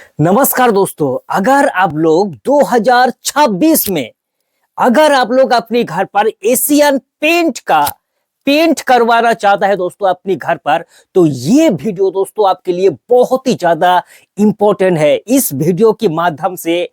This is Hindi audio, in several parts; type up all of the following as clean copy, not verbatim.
नमस्कार दोस्तों। अगर आप लोग 2026 में अगर आप लोग अपने घर पर एशियन पेंट करवाना चाहता है दोस्तों अपने घर पर, तो ये वीडियो दोस्तों आपके लिए बहुत ही ज्यादा इंपॉर्टेंट है। इस वीडियो के माध्यम से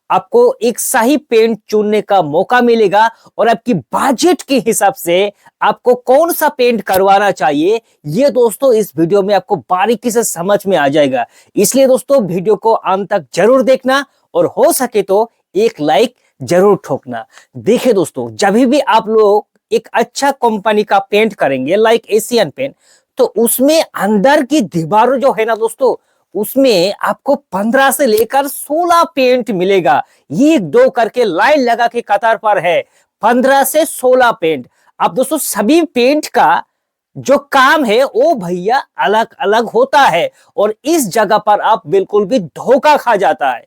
आपको एक सही पेंट चुनने का मौका मिलेगा और आपकी बजट के हिसाब से आपको कौन सा पेंट करवाना चाहिए, ये दोस्तों इस वीडियो में आपको बारीकी से समझ में आ जाएगा। इसलिए दोस्तों वीडियो को अंत तक जरूर देखना और हो सके तो एक लाइक जरूर ठोकना। देखिए दोस्तों, जब भी आप लोग एक अच्छा कंपनी का पेंट करेंगे लाइक एशियन पेंट, तो उसमें अंदर की दीवारों जो है ना दोस्तों, उसमें आपको 15 से लेकर 16 पेंट मिलेगा। ये दो करके लाइन लगा के कतार पर है, 15 से 16 पेंट। अब दोस्तों सभी पेंट का जो काम है वो भैया अलग अलग होता है और इस जगह पर आप बिल्कुल भी धोखा खा जाता है,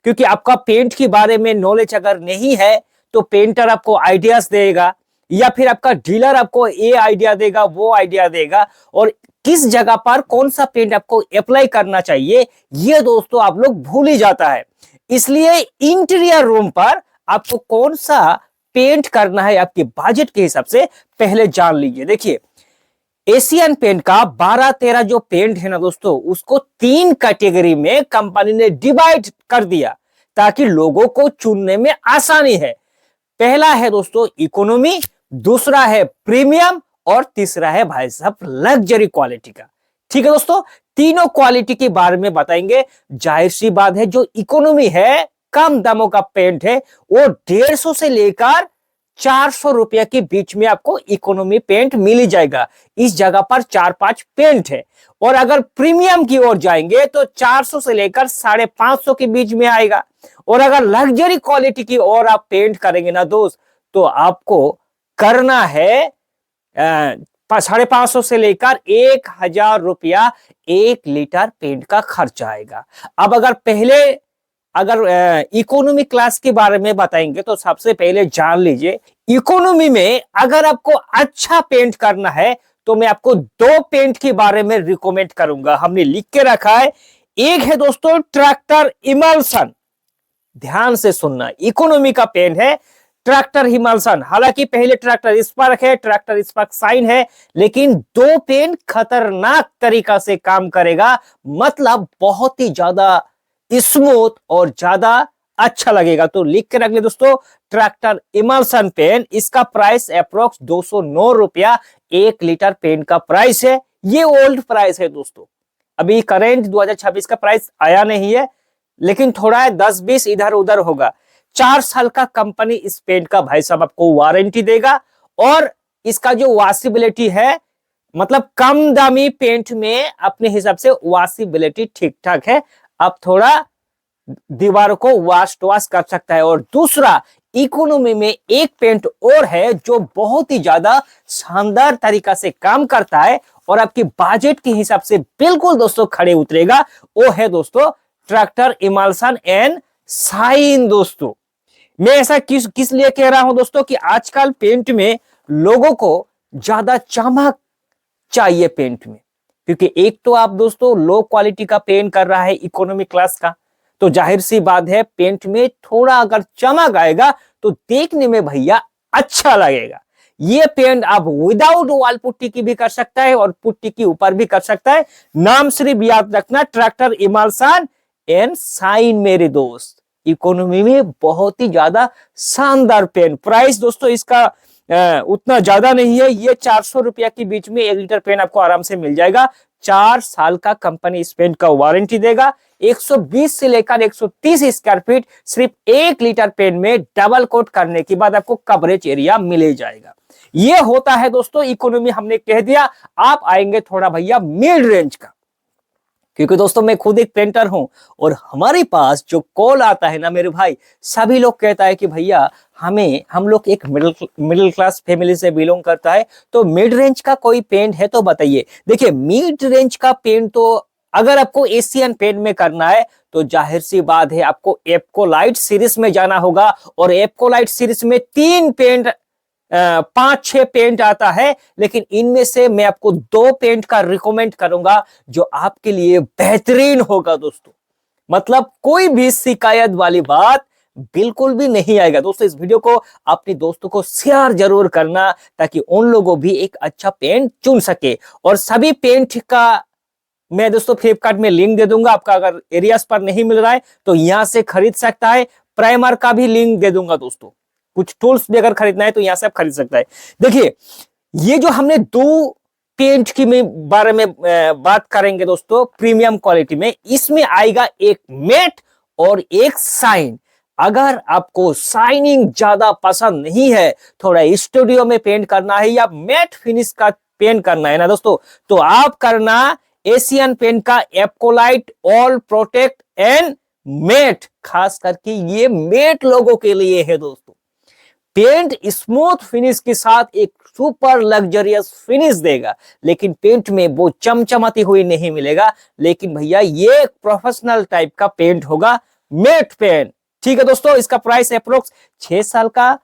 क्योंकि आपका पेंट के बारे में नॉलेज अगर नहीं है तो पेंटर आपको आइडियाज देगा या फिर आपका डीलर आपको ये आइडिया देगा वो आइडिया देगा, और किस जगह पर कौन सा पेंट आपको अप्लाई करना चाहिए ये दोस्तों आप लोग भूल ही जाता है। इसलिए इंटीरियर रूम पर आपको कौन सा पेंट करना है आपके बजट के हिसाब से पहले जान लीजिए। देखिए, एशियन पेंट का 12-13 जो पेंट है ना दोस्तों, उसको 3 कैटेगरी में कंपनी ने डिवाइड कर दिया ताकि लोगों को चुनने में आसानी है। पहला है दोस्तों इकोनॉमी, दूसरा है प्रीमियम और तीसरा है भाई साहब लग्जरी क्वालिटी का। ठीक है दोस्तों, तीनों क्वालिटी के बारे में बताएंगे। जाहिर सी बात है, जो इकोनॉमी है, कम दामों का पेंट है, वो 150 से लेकर 400 रुपया के बीच में आपको इकोनॉमी पेंट मिल ही जाएगा। इस जगह पर 4-5 पेंट है। और अगर प्रीमियम की ओर जाएंगे तो 400 से लेकर 550 के बीच में आएगा। और अगर लग्जरी क्वालिटी की ओर आप पेंट करेंगे ना दोस्त, तो आपको करना है 550 से लेकर 1000 रुपया 1 लीटर पेंट का खर्चा आएगा। अब अगर इकोनॉमी क्लास के बारे में बताएंगे तो सबसे पहले जान लीजिए, इकोनॉमी में अगर आपको अच्छा पेंट करना है तो मैं आपको 2 पेंट के बारे में रिकमेंड करूंगा। हमने लिख के रखा है। एक है दोस्तों ट्रैक्टर इमल्सन, ध्यान से सुनना, इकोनॉमी का पेंट है ट्रैक्टर इमल्सन। हालांकि पहले ट्रैक्टर स्पार्क है, ट्रैक्टर स्पार्क साइन है, लेकिन 2 पेंट खतरनाक तरीका से काम करेगा। मतलब बहुत ही ज्यादा स्मूथ और ज्यादा अच्छा लगेगा। तो लिख के रख ले दोस्तों, ट्रैक्टर इमल्सन पेन। इसका प्राइस अप्रोक्स 209 रुपया 1 लीटर पेंट का प्राइस है। ये ओल्ड प्राइस है दोस्तों, अभी करेंट 2026 का प्राइस आया नहीं है, लेकिन थोड़ा है 10-20 इधर उधर होगा। 4 साल का कंपनी इस पेंट का भाई साहब आपको वारंटी देगा। और इसका जो वॉशेबिलिटी है, मतलब कम दामी पेंट में अपने हिसाब से वॉशेबिलिटी ठीक ठाक है, आप थोड़ा दीवारों को वॉश कर सकता है। और दूसरा, इकोनॉमी में एक पेंट और है जो बहुत ही ज्यादा शानदार तरीका से काम करता है और आपके बजट के हिसाब से बिल्कुल दोस्तों खड़े उतरेगा। वो है दोस्तों ट्रैक्टर इमल्सन एंड साइन। दोस्तों मैं ऐसा किस लिए कह रहा हूं दोस्तों, कि आजकल पेंट में लोगों को ज्यादा चमक चाहिए पेंट में, क्योंकि एक तो आप दोस्तों लो क्वालिटी का पेंट कर रहा है इकोनॉमी क्लास का, तो जाहिर सी बात है पेंट में थोड़ा अगर चमक आएगा तो देखने में भैया अच्छा लगेगा। ये पेंट आप विदाउट वॉल पुट्टी की भी कर सकता है और पुट्टी के ऊपर भी कर सकता है। नाम सिर्फ याद रखना, ट्रैक्टर इमल्सन एंड साइन मेरे दोस्त। इकोनॉमी में बहुत ही ज्यादा शानदार पेन। प्राइस दोस्तों इसका उतना ज्यादा नहीं है, ये 400 रुपया के बीच में 1 लीटर पेन आपको आराम से मिल जाएगा। 4 साल का कंपनी इस पेन का वारंटी देगा। 120 से लेकर 130 स्क्वायर फीट सिर्फ 1 लीटर पेन में डबल कोट करने के बाद आपको कवरेज एरिया मिल जाएगा। ये होता है दोस्तों इकोनॉमी, हमने कह दिया। आप आएंगे थोड़ा भैया मिड रेंज का, क्योंकि दोस्तों मैं खुद एक पेंटर हूं और हमारे पास जो कॉल आता है ना मेरे भाई, सभी लोग कहता है कि भैया हम लोग एक मिडिल क्लास फैमिली से बिलोंग करता है, तो मिड रेंज का कोई पेंट है तो बताइए। देखिए, मिड रेंज का पेंट तो अगर आपको एशियन पेंट में करना है तो जाहिर सी बात है आपको एप्को लाइट सीरीज में जाना होगा। और एप्को लाइट सीरीज में 3 पेंट 5-6 पेंट आता है, लेकिन इनमें से मैं आपको 2 पेंट का रिकमेंड करूंगा जो आपके लिए बेहतरीन होगा दोस्तों। मतलब कोई भी शिकायत वाली बात बिल्कुल भी नहीं आएगा। दोस्तों इस वीडियो को अपने दोस्तों को शेयर जरूर करना ताकि उन लोगों भी एक अच्छा पेंट चुन सके। और सभी पेंट का मैं दोस्तों फ्लिपकार्ट में लिंक दे दूंगा, आपका अगर एरियाज पर नहीं मिल रहा है तो यहां से खरीद सकता है। प्राइमर का भी लिंक दे दूंगा दोस्तों, कुछ टूल्स भी अगर खरीदना है तो यहां से आप खरीद सकता है। देखिए ये जो हमने दो पेंट की बारे में बात करेंगे दोस्तों प्रीमियम क्वालिटी में, इसमें आएगा एक मैट और एक शाइन। अगर आपको शाइनिंग ज्यादा पसंद नहीं है, थोड़ा स्टूडियो में पेंट करना है या मैट फिनिश का पेंट करना है ना दोस्तों, तो आप करना एशियन पेंट का Apcolite all protect and matt. खास करके ये मैट लोगों के लिए है दोस्तों। पेंट स्मूथ फिनिश के साथ एक सुपर लग्जरियस फिनिश देगा, लेकिन पेंट में वो चमचमाती हुई नहीं मिलेगा। लेकिन भैया ये एक प्रोफेशनल टाइप का पेंट होगा, मैट पेंट। ठीक है दोस्तों, इसका प्राइस अप्रोक्स 6 साल का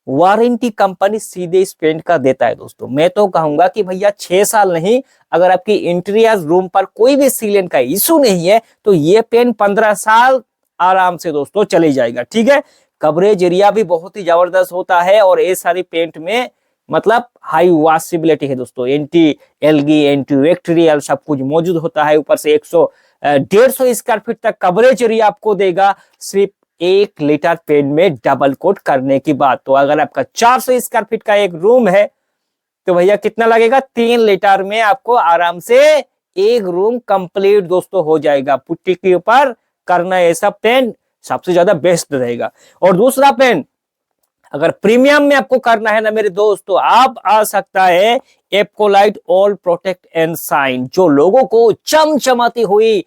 वारंटी कंपनी सीधे इस पेंट का देता है दोस्तों। मैं तो कहूंगा कि भैया 6 साल नहीं, अगर आपकी इंटीरियर रूम पर कोई भी सीलेंट का इशू नहीं है तो ये पेंट 15 साल आराम से दोस्तों चले जाएगा। ठीक है, कवरेज एरिया भी बहुत ही जबरदस्त होता है और ये सारी पेंट में मतलब हाई वॉशेबिलिटी है दोस्तों। एंटी एल्गी, एंटी बैक्टीरियल सब कुछ मौजूद होता है। ऊपर से 150 स्क्वायर फीट तक कवरेज एरिया आपको देगा सिर्फ 1 लीटर पेंट में डबल कोट करने की बात। तो अगर आपका 400 स्क्वायर फीट का एक रूम है तो भैया कितना लगेगा, 3 लीटर में आपको आराम से एक रूम कंप्लीट दोस्तों हो जाएगा। पुट्टी के ऊपर करना ऐसा पेंट सबसे ज्यादा बेस्ट रहेगा। और दूसरा पेन अगर प्रीमियम में आपको करना है ना मेरे दोस्त, तो आप आ सकता है Apcolite all protect and shine. जो लोगों को चमचमाती हुई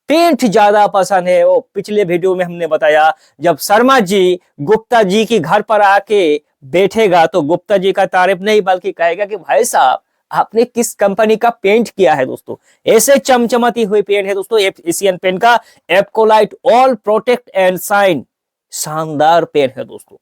पेंट ज्यादा पसंद है, वो पिछले वीडियो में हमने बताया, जब शर्मा जी गुप्ता जी के घर पर आके बैठेगा तो गुप्ता जी का तारीफ नहीं बल्कि कहेगा कि भाई साहब आपने किस कंपनी का पेंट किया है दोस्तों। ऐसे चमचमाती हुई पेंट है दोस्तों एशियन पेंट का Apcolite all protect and shine. शानदार पेंट है दोस्तों।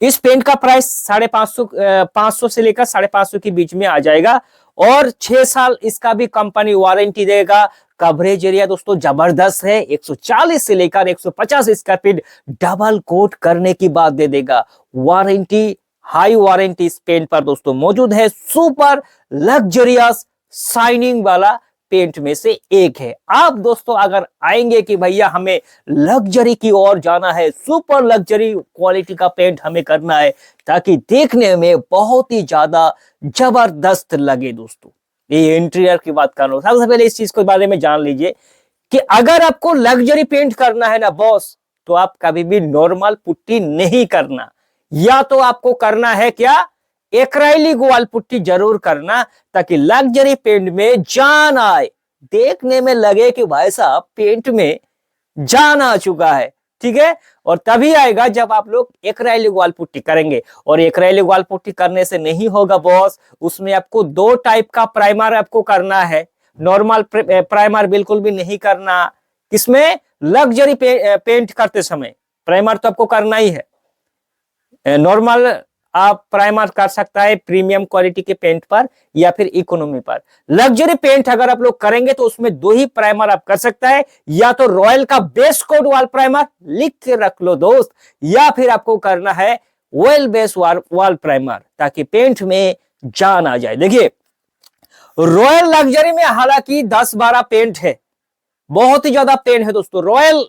इस पेंट का प्राइस 550 से लेकर 550 के बीच में आ जाएगा और 6 साल इसका भी कंपनी वारंटी देगा। कवरेज एरिया दोस्तों जबरदस्त है, 140 से लेकर 150 स्क्वायर फीट डबल कोट करने की बात दे देगा। वारंटी हाई वारंटी इस पेंट पर दोस्तों मौजूद है। सुपर लग्जरियस शाइनिंग वाला पेंट में से एक है। आप दोस्तों अगर आएंगे कि भैया हमें लग्जरी की ओर जाना है, सुपर लग्जरी क्वालिटी का पेंट हमें करना है ताकि देखने में बहुत ही ज्यादा जबरदस्त लगे दोस्तों, ये इंटीरियर की बात कर रहा हूं। सबसे पहले इस चीज के बारे में जान लीजिए कि अगर आपको लग्जरी पेंट करना है ना बॉस, तो आप कभी भी नॉर्मल पुट्टी नहीं करना, या तो आपको करना है क्या, एक्राइलिक वॉल पुट्टी जरूर करना ताकि लग्जरी पेंट में जान आए, देखने में लगे कि भाई साहब पेंट में जान आ चुका है। ठीक है, और तभी आएगा जब आप लोग एक्राइलिक वॉल पुट्टी करेंगे। और एक्राइलिक वॉल पुट्टी करने से नहीं होगा बॉस, उसमें आपको 2 टाइप का प्राइमर आपको करना है। नॉर्मल प्राइमर बिल्कुल भी नहीं करना, किसमें, लग्जरी पेंट करते समय प्राइमर तो आपको करना ही है। नॉर्मल आप प्राइमर कर सकता है प्रीमियम क्वालिटी के पेंट पर या फिर इकोनॉमी पर। लग्जरी पेंट अगर आप लोग करेंगे तो उसमें 2 ही प्राइमर आप कर सकता है, या तो रॉयल का बेस कोट वॉल प्राइमर लिख के रख लो दोस्त, या फिर आपको करना है ऑयल बेस वॉल प्राइमर ताकि पेंट में जान आ जाए। देखिए रॉयल लग्जरी में हालांकि 10-12 पेंट है, बहुत ही ज्यादा पेंट है दोस्तों रॉयल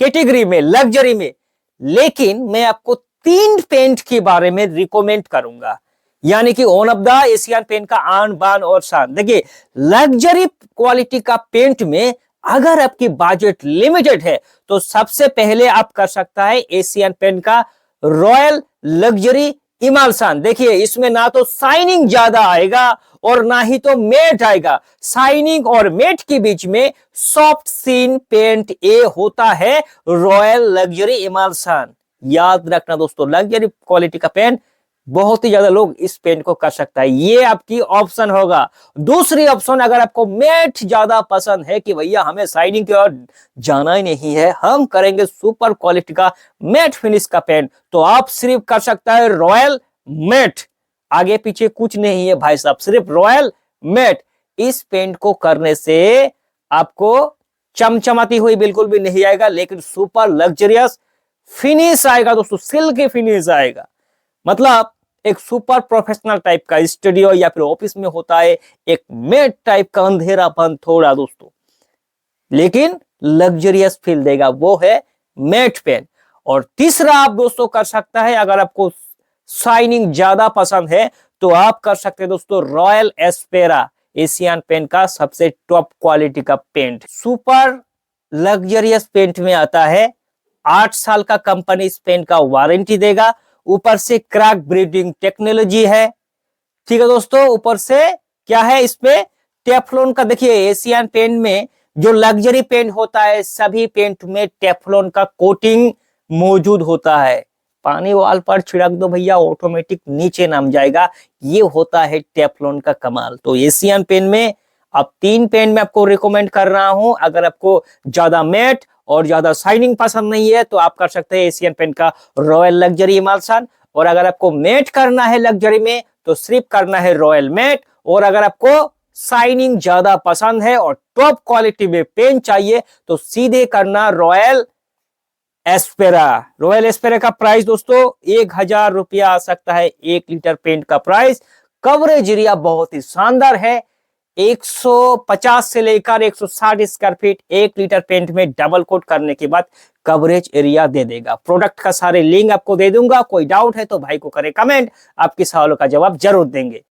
कैटेगरी में, लग्जरी में, लेकिन मैं आपको 3 पेंट के बारे में रिकमेंड करूंगा, यानी कि one of the Asian paint का आन बान और शान। देखिए लग्जरी क्वालिटी का पेंट में अगर आपकी बजट लिमिटेड है तो सबसे पहले आप कर सकता है एशियन पेंट का रॉयल लग्जरी इमल्सन। देखिए इसमें ना तो शाइनिंग ज्यादा आएगा और ना ही तो मेट आएगा, शाइनिंग और मेट के बीच में सॉफ्ट सीन पेंट ये होता है रॉयल लग्जरी इमल्सन। याद रखना दोस्तों, लग्जरी क्वालिटी का पेंट बहुत ही ज्यादा लोग इस पेंट को कर सकता है, ये आपकी ऑप्शन होगा। दूसरी ऑप्शन, अगर आपको मैट ज्यादा पसंद है कि भैया हमें शाइनिंग की ओर जाना ही नहीं है, हम करेंगे सुपर क्वालिटी का मैट फिनिश का पेंट, तो आप सिर्फ कर सकता है रॉयल मैट, आगे पीछे कुछ नहीं है भाई साहब, सिर्फ रॉयल मैट। इस पेंट को करने से आपको चमचमाती हुई बिल्कुल भी नहीं आएगा, लेकिन सुपर लग्जरियस फिनिश आएगा दोस्तों, सिल्की फिनिश आएगा। मतलब एक सुपर प्रोफेशनल टाइप का स्टूडियो या फिर ऑफिस में होता है एक मैट टाइप का अंधेरापन थोड़ा दोस्तों, लेकिन लग्जरियस फील देगा, वो है मैट पेन। और तीसरा आप दोस्तों कर सकता है, अगर आपको शाइनिंग ज्यादा पसंद है तो आप कर सकते हैं दोस्तों रॉयल एस्पेरा, एशियन पेंट का सबसे टॉप क्वालिटी का पेंट। सुपर लग्जरियस पेंट में आता है, 8 साल का कंपनी इस पेंट का वारंटी देगा, ऊपर से क्रैक ब्रीडिंग टेक्नोलॉजी है, ठीक है दोस्तों। ऊपर से क्या है इसमें, टेफ्लॉन का, देखिए एशियन पेंट में जो लग्जरी पेंट होता है सभी पेंट में टेफ्लॉन का कोटिंग मौजूद होता है। पानी वाल पर छिड़क दो भैया, ऑटोमेटिक नीचे नाम जाएगा, ये होता है टेफ्लॉन का कमाल। तो एशियन पेंट में अब 3 पेंट में आपको रिकमेंड कर रहा हूं। अगर आपको ज्यादा मैट और ज्यादा शाइनिंग पसंद नहीं है तो आप कर सकते हैं एशियन पेंट का रॉयल लग्जरी इमल्शन, और अगर आपको मैट करना है लग्जरी में तो सिर्फ करना है रॉयल मैट। और अगर आपको शाइनिंग ज्यादा पसंद है और टॉप क्वालिटी में पेंट चाहिए तो सीधे करना रॉयल एस्पेरा। रॉयल एस्पेरा का प्राइस दोस्तों 1000 रुपया आ सकता है 1 लीटर पेंट का प्राइस। कवरेज एरिया बहुत ही शानदार है, 150 से लेकर 160 स्क्वायर फीट 1 लीटर पेंट में डबल कोट करने के बाद कवरेज एरिया दे देगा। प्रोडक्ट का सारे लिंक आपको दे दूंगा, कोई डाउट है तो भाई को करे कमेंट, आपके सवालों का जवाब जरूर देंगे।